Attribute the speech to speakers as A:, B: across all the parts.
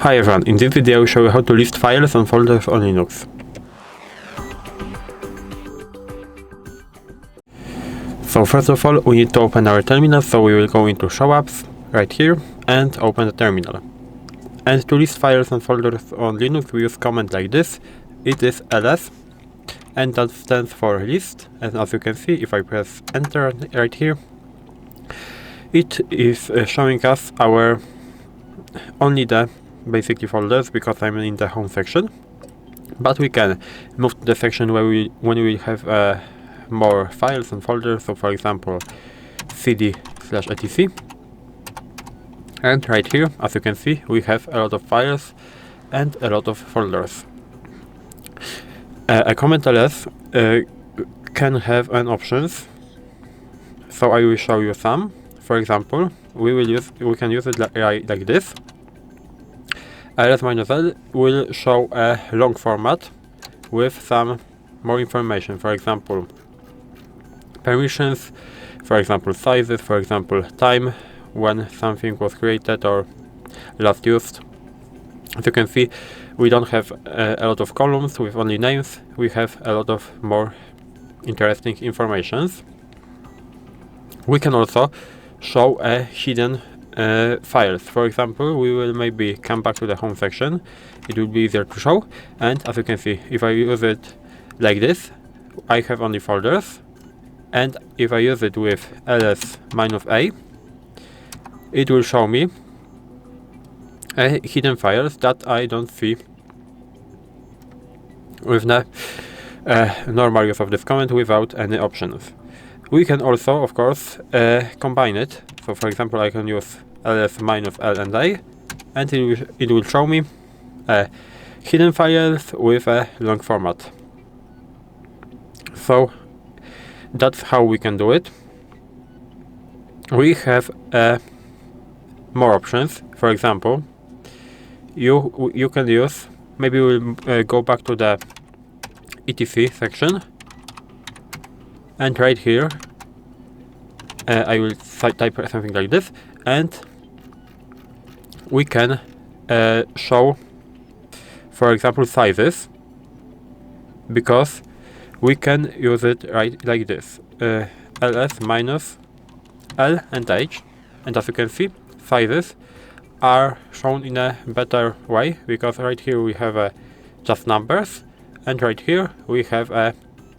A: Hi everyone, in this video I will show you how to list files and folders on Linux. So first of all we need to open our terminal, so we will go into Show Apps right here and open the terminal. And to list files and folders on Linux we use command like this. It is ls and that stands for list, and as you can see if I press enter right here it is showing us our only the basically folders because I'm in the home section, but we can move to the section where when we have more files and folders, so for example cd/etc, and right here as you can see we have a lot of files and a lot of folders. A command ls can have an options, so I will show you some. For example, we can use it like this. ls-l will show a long format with some more information, for example permissions, for example sizes, for example time when something was created or last used. As you can see we don't have a lot of columns with only names, we have a lot of more interesting informations. We can also show a hidden files. For example, we will maybe come back to the home section, it will be easier to show, and as you can see if I use it like this I have only folders, and if I use it with ls-a it will show me hidden files that I don't see with the normal use of this command without any options. We can also of course combine it, so for example I can use ls-l and a, and it will show me hidden files with a long format. So that's how we can do it. We have more options. For example, you can use, maybe we'll go back to the etc section, and right here I will type something like this, and we can show for example sizes, because we can use it right like this, ls-l and h, and as you can see sizes are shown in a better way, because right here we have just numbers, and right here we have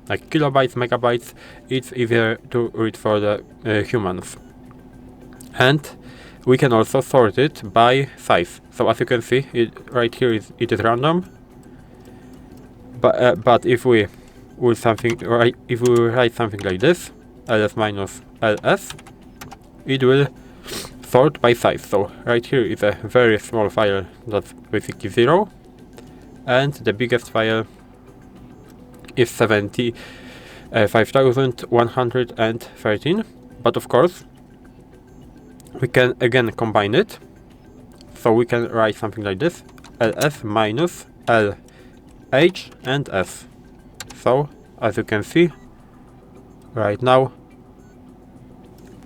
A: like kilobytes, megabytes. It's easier to read for the humans. And we can also sort it by size. So as you can see, right here it is random. But if we write something like this, ls-ls, it will sort by size. So right here is a very small file that's basically 0, and the biggest file is 75,113. But of course we can again combine it, so we can write something like this, ls-l h and s. So as you can see right now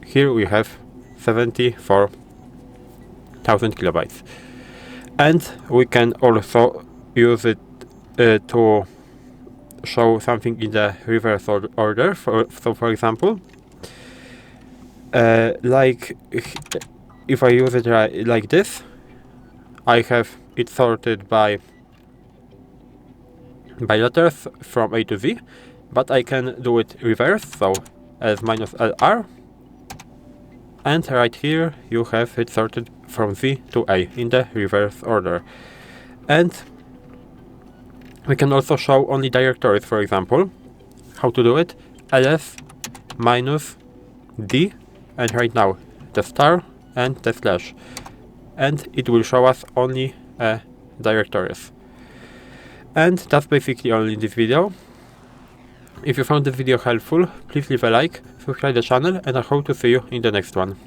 A: here we have 74,000 kilobytes, and we can also use it to show something in the reverse order. So for example, like if I use it like this, I have it sorted by letters from A to Z, but I can do it reverse, so ls-lr, and right here you have it sorted from Z to A in the reverse order. And we can also show only directories. For example, how to do it, ls-d, and right now the star and the slash, and it will show us only directories. And that's basically all in this video. If you found this video helpful, please leave a like, subscribe the channel, and I hope to see you in the next one.